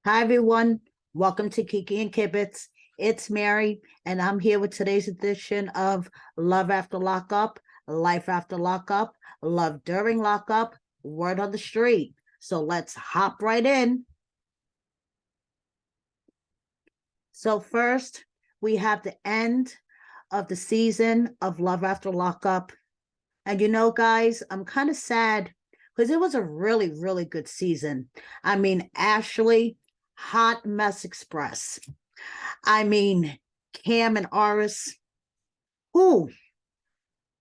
Hi, everyone. Welcome to Kiki and Kibitz. It's Mary, and I'm here with today's edition of Love After Lockup, Life After Lockup, Love During Lockup, Word on the Street. So let's hop right in. So first, we have the end of the season of Love After Lockup. And you know, guys, I'm kind of sad because it was a really, really good season. I mean, Ashley, Hot Mess Express. I mean, Cam and Aris. Ooh.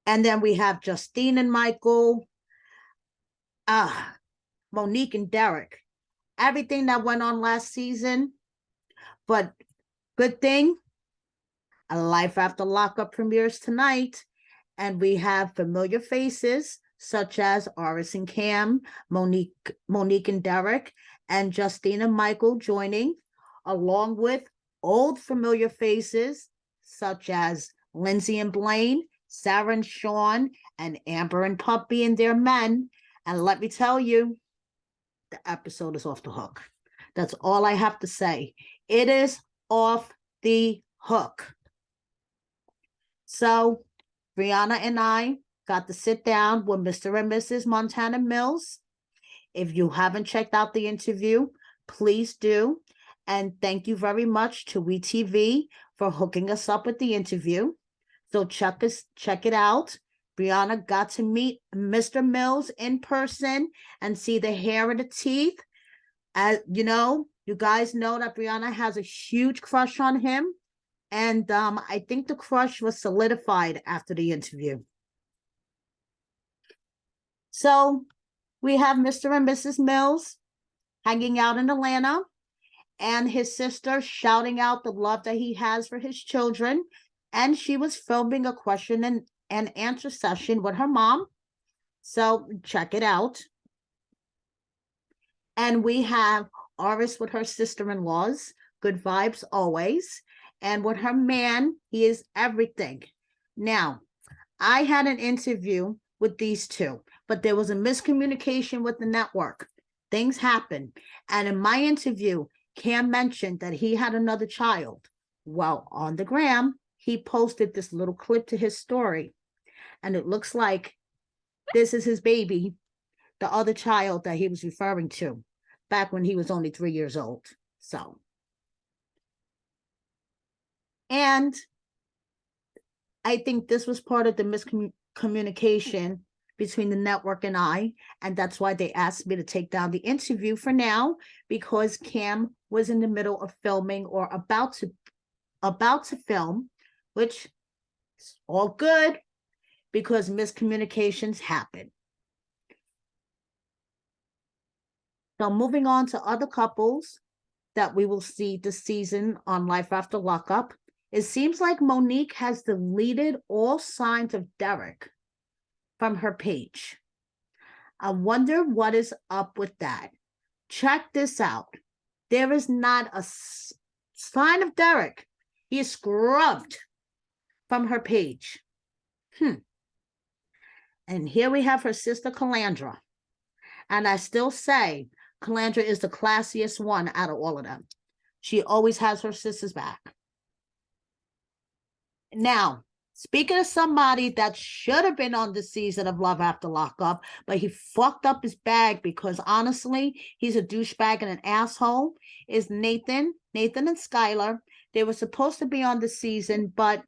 And then we have Justine and Michael. Monique and Derek. Everything that went on last season. But good thing, A Life After Lockup premieres tonight. And we have familiar faces such as Aris and Cam, Monique and Derek, and Justine and Michael joining, along with old familiar faces such as Lindsay and Blaine, Sarah and Sean, and Amber and Puppy and their men. And let me tell you, the episode is off the hook. That's all I have to say. It is off the hook. So Brianna and I got to sit down with Mr. and Mrs. Montana Mills. If you haven't checked out the interview, please do. And thank you very much to WeTV for hooking us up with the interview. So check it out. Brianna got to meet Mr. Mills in person and see the hair and the teeth. As you know, you guys know that Brianna has a huge crush on him. And I think the crush was solidified after the interview. So we have Mr. and Mrs. Mills hanging out in Atlanta, and his sister shouting out the love that he has for his children. And she was filming a question and answer session with her mom. So check it out. And we have Aris with her sister-in-laws. Good vibes always. And with her man, he is everything. Now, I had an interview with these two, but there was a miscommunication with the network. Things happen. And in my interview, Cam mentioned that he had another child. Well, on the gram, he posted this little clip to his story. And it looks like this is his baby, the other child that he was referring to back when he was only 3 years old. So. And I think this was part of the miscommunication between the network and I, and that's why they asked me to take down the interview for now, because Cam was in the middle of filming or about to film, which is all good because miscommunications happen. So moving on to other couples that we will see this season on Life After Lockup. It seems like Monique has deleted all signs of Derek from her page. I wonder what is up with that. Check this out. There is not a sign of Derek. He is scrubbed from her page. And here we have her sister Calandra. And I still say Calandra is the classiest one out of all of them. She always has her sisters back. Now, speaking of somebody that should have been on the season of Love After Lockup, but he fucked up his bag because honestly, he's a douchebag and an asshole, is Nathan and Skylar. They were supposed to be on the season, but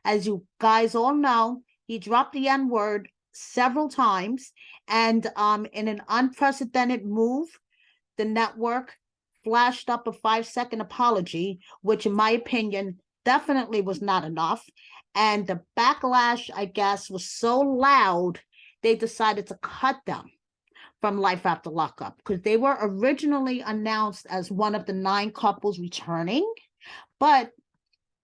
as you guys all know, he dropped the N-word several times. And in an unprecedented move, the network flashed up a 5-second apology, which in my opinion, definitely was not enough. And the backlash, I guess, was so loud, they decided to cut them from Life After Lockup because they were originally announced as one of the 9 couples returning, but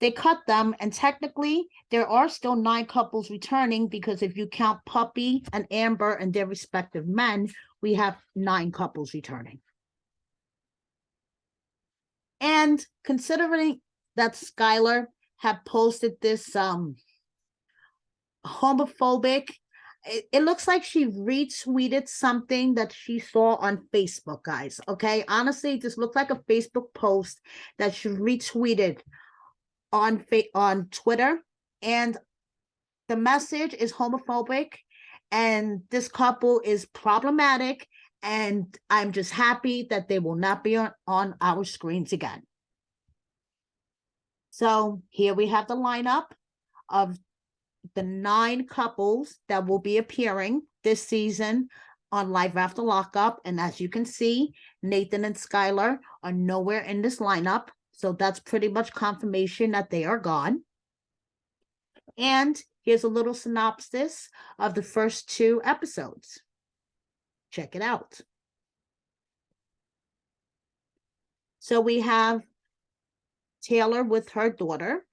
they cut them. And technically, there are still 9 couples returning because if you count Puppy and Amber and their respective men, we have 9 couples returning. And considering that Skylar had posted this homophobic it looks like she retweeted something that she saw on Facebook, guys. Okay, honestly, it just looked like a Facebook post that she retweeted on Twitter, and the message is homophobic, and this couple is problematic, and I'm just happy that they will not be on our screens again. So here we have the lineup of the 9 couples that will be appearing this season on Live After Lockup. And as you can see, Nathan and Skylar are nowhere in this lineup. So that's pretty much confirmation that they are gone. And here's a little synopsis of the first 2 episodes. Check it out. So we have Taylor with her daughter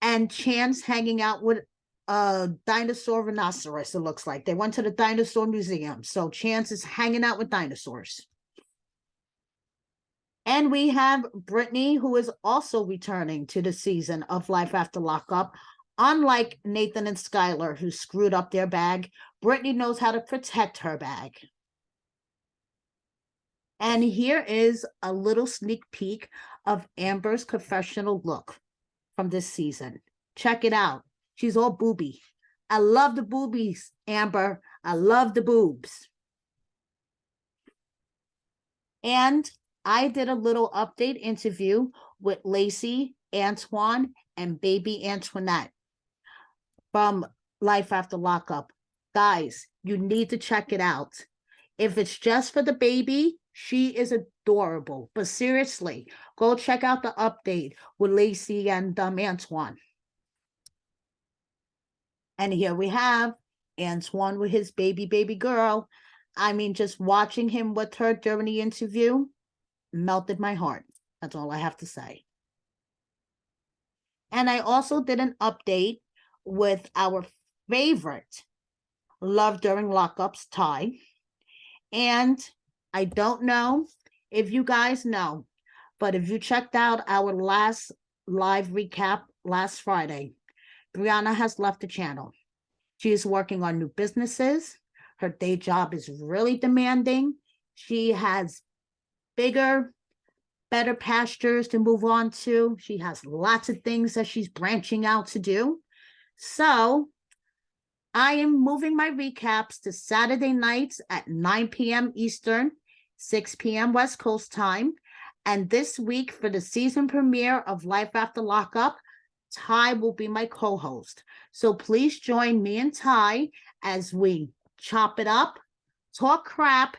and Chance hanging out with a dinosaur rhinoceros, it looks like. They went to the dinosaur museum. So Chance is hanging out with dinosaurs. And we have Brittany, who is also returning to the season of Life After Lockup. Unlike Nathan and Skylar, who screwed up their bag, Brittany knows how to protect her bag. And here is a little sneak peek of Amber's confessional look from this season. Check it out. She's all booby. I love the boobies, Amber. I love the boobs. And I did a little update interview with Lacey, Antoine, and baby Antoinette from Life After Lockup. Guys, you need to check it out. If it's just for the baby, she is adorable. But seriously, go check out the update with Lacey and Antoine. And here we have Antoine with his baby girl. I mean, just watching him with her during the interview melted my heart. That's all I have to say. And I also did an update with our favorite Love During Lockups, Ty. And I don't know if you guys know, but if you checked out our last live recap last Friday, Brianna has left the channel. She is working on new businesses. Her day job is really demanding. She has bigger, better pastures to move on to. She has lots of things that she's branching out to do. So I am moving my recaps to Saturday nights at 9 p.m. Eastern, 6 p.m. West Coast time. And this week for the season premiere of Life After Lockup, Ty will be my co-host. So please join me and Ty as we chop it up, talk crap,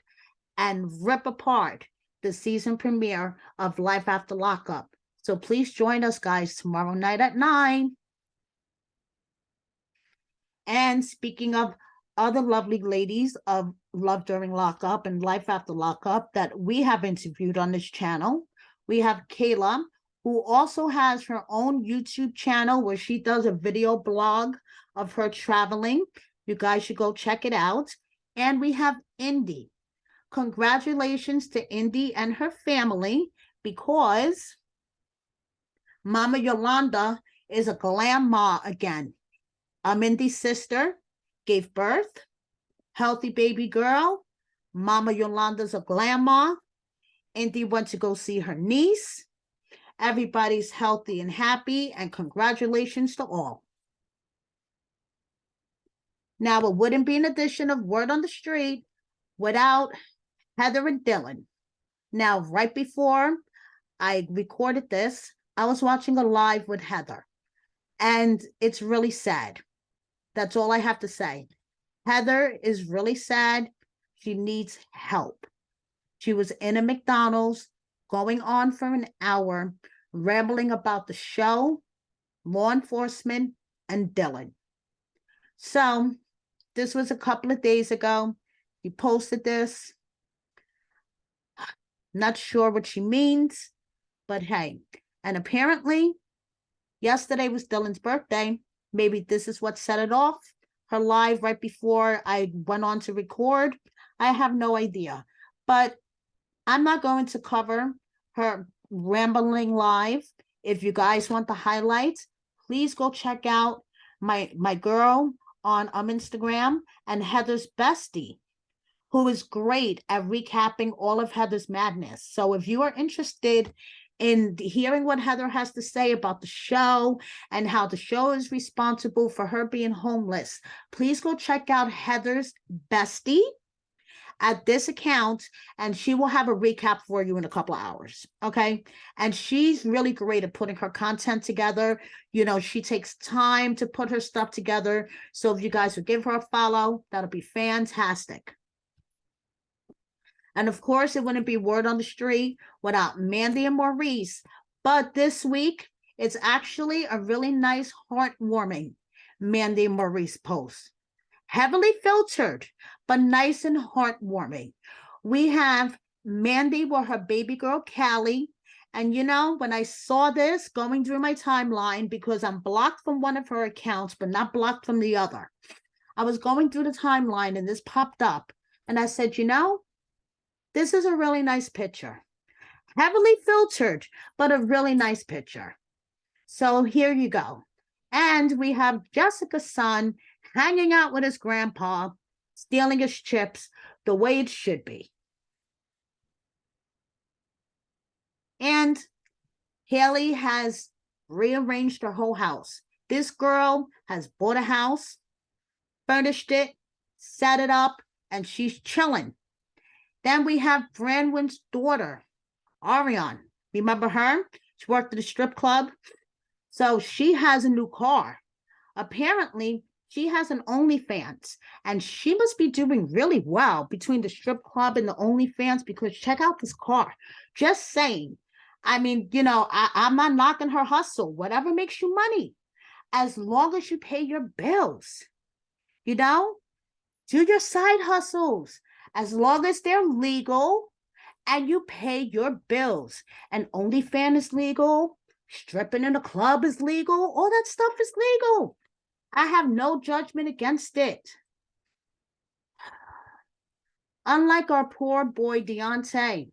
and rip apart the season premiere of Life After Lockup. So please join us, guys, tomorrow night at 9. And speaking of other lovely ladies of Love During Lockup and Life After Lockup that we have interviewed on this channel, we have Kayla, who also has her own YouTube channel where she does a video blog of her traveling. You guys should go check it out. And we have Indy. Congratulations to Indy and her family, because Mama Yolanda is a glam ma again. Indy's sister gave birth, healthy baby girl. Mama Yolanda's a glam ma. Indy went to go see her niece. Everybody's healthy and happy, and congratulations to all. Now, it wouldn't be an edition of Word on the Street without Heather and Dylan. Now, right before I recorded this, I was watching a live with Heather, and it's really sad. That's all I have to say. Heather is really sad. She needs help. She was in a McDonald's going on for an hour, rambling about the show, law enforcement, and Dylan. So this was a couple of days ago. He posted this. Not sure what she means, but hey. And apparently, yesterday was Dylan's birthday. Maybe this is what set it off. Her live right before I went on to record. I have no idea. But I'm not going to cover her rambling live. If you guys want the highlights, please go check out my girl on Instagram, and Heather's bestie, who is great at recapping all of Heather's madness. So if you are interested in hearing what Heather has to say about the show and how the show is responsible for her being homeless, please go check out Heather's bestie at this account, and she will have a recap for you in a couple of hours. Okay. And she's really great at putting her content together. You know, she takes time to put her stuff together. So if you guys would give her a follow, that'll be fantastic. And of course, it wouldn't be word on the street without Mandy and Maurice. But this week, it's actually a really nice, heartwarming Mandy and Maurice post. Heavily filtered, but nice and heartwarming. We have Mandy with her baby girl, Callie. And you know, when I saw this going through my timeline, because I'm blocked from one of her accounts, but not blocked from the other, I was going through the timeline and this popped up. And I said, you know, this is a really nice picture. Heavily filtered, but a really nice picture. So here you go. And we have Jessica's son hanging out with his grandpa, stealing his chips the way it should be. And Haley has rearranged her whole house. This girl has bought a house, furnished it, set it up, and she's chilling. Then we have Branwen's daughter, Ariane. Remember her? She worked at a strip club. So she has a new car. Apparently, she has an OnlyFans, and she must be doing really well between the strip club and the OnlyFans, because check out this car. Just saying. I mean, you know, I'm not knocking her hustle. Whatever makes you money, as long as you pay your bills. You know, do your side hustles as long as they're legal and you pay your bills. And OnlyFans is legal. Stripping in a club is legal. All that stuff is legal. I have no judgment against it. Unlike our poor boy Deontay.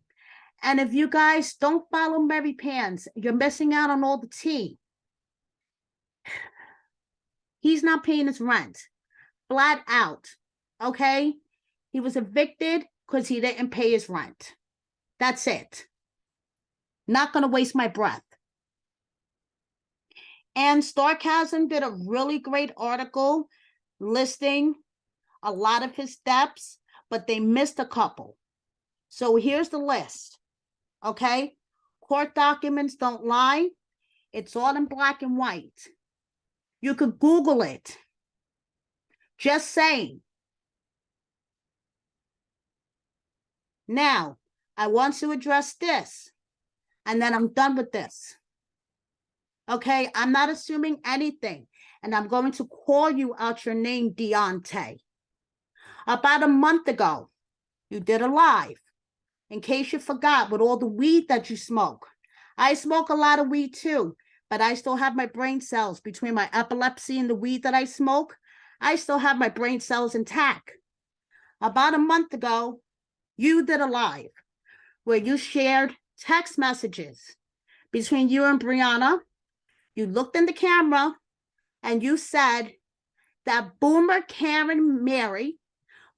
And if you guys don't follow Mary Pants, you're missing out on all the tea. He's not paying his rent. Flat out. Okay? He was evicted because he didn't pay his rent. That's it. Not going to waste my breath. And Starcasm did a really great article listing a lot of his steps, but they missed a couple. So here's the list. Okay? Court documents don't lie. It's all in black and white. You could Google it. Just saying. Now, I want to address this, and then I'm done with this. Okay, I'm not assuming anything, and I'm going to call you out your name, Deontay. About a month ago, you did a live. In case you forgot, with all the weed that you smoke. I smoke a lot of weed too, but I still have my brain cells between my epilepsy and the weed that I smoke. I still have my brain cells intact. About a month ago, you did a live where you shared text messages between you and Brianna. You looked in the camera and you said that Boomer Karen Mary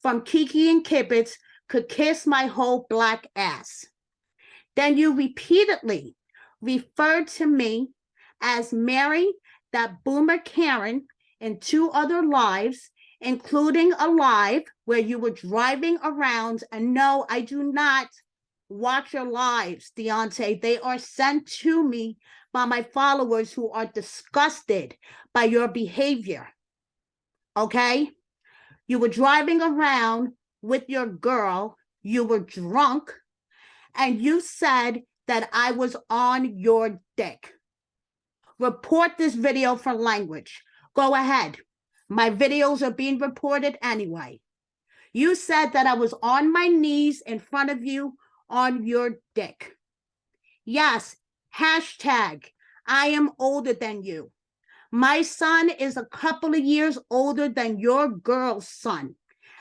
from Kiki and Kibitz could kiss my whole black ass. Then you repeatedly referred to me as Mary, that Boomer Karen, in 2 other lives, including a live where you were driving around. And no, I do not watch your lives, Deontay. They are sent to me by my followers who are disgusted by your behavior. Okay? You were driving around with your girl. You were drunk. And you said that I was on your dick. Report this video for language. Go ahead. My videos are being reported anyway. You said that I was on my knees in front of you on your dick. Yes, hashtag, I am older than you. My son is a couple of years older than your girl's son.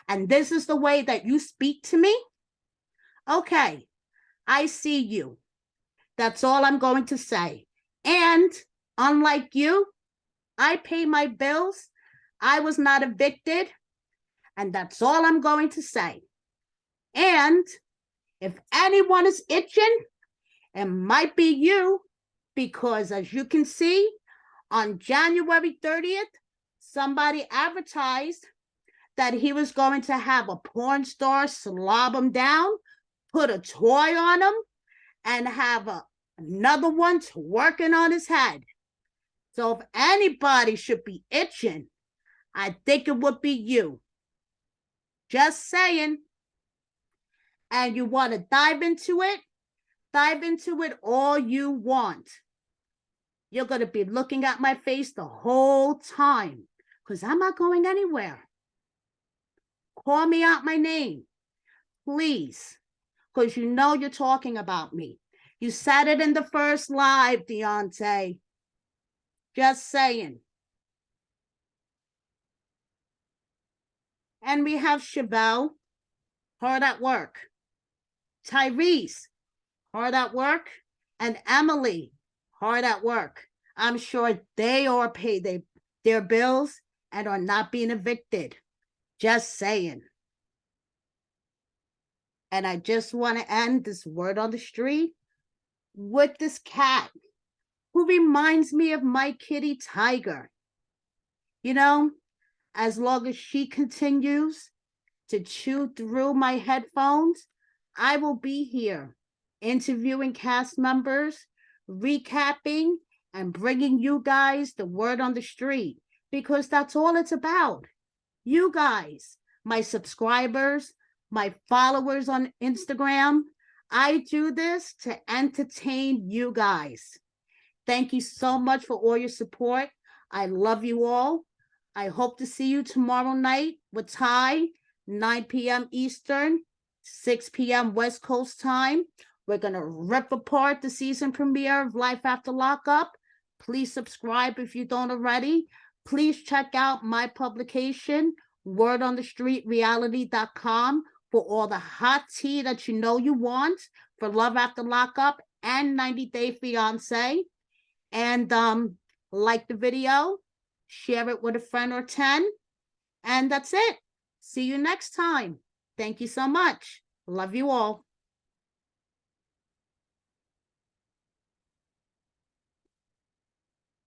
And this is the way that you speak to me? Okay, I see you. That's all I'm going to say. And unlike you, I pay my bills. I was not evicted, and that's all I'm going to say. And if anyone is itching, it might be you, because as you can see, on January 30th, somebody advertised that he was going to have a porn star slob him down, put a toy on him, and have another one working on his head. So if anybody should be itching, I think it would be you. Just saying. And you want to dive into it all you want. You're going to be looking at my face the whole time, because I'm not going anywhere. Call me out my name, please, because you know you're talking about me. You said it in the first live, Deontay. Just saying. And we have Chevelle, hard at work. Tyrese, hard at work. And Emily, hard at work. I'm sure they all pay their bills and are not being evicted. Just saying. And I just want to end this word on the street with this cat who reminds me of my kitty Tiger. You know, as long as she continues to chew through my headphones, I will be here interviewing cast members, recapping, and bringing you guys the word on the street, because that's all it's about. You guys, my subscribers, my followers on Instagram. I do this to entertain you guys. Thank you so much for all your support. I love you all. I hope to see you tomorrow night with Ty, 9 p.m. Eastern, 6 p.m. West Coast time. We're going to rip apart the season premiere of Life After Lockup. Please subscribe if you don't already. Please check out my publication, wordonthestreetreality.com, for all the hot tea that you know you want for Love After Lockup and 90 Day Fiancé. And like the video, share it with a friend or 10. And that's it. See you next time. Thank you so much. Love you all.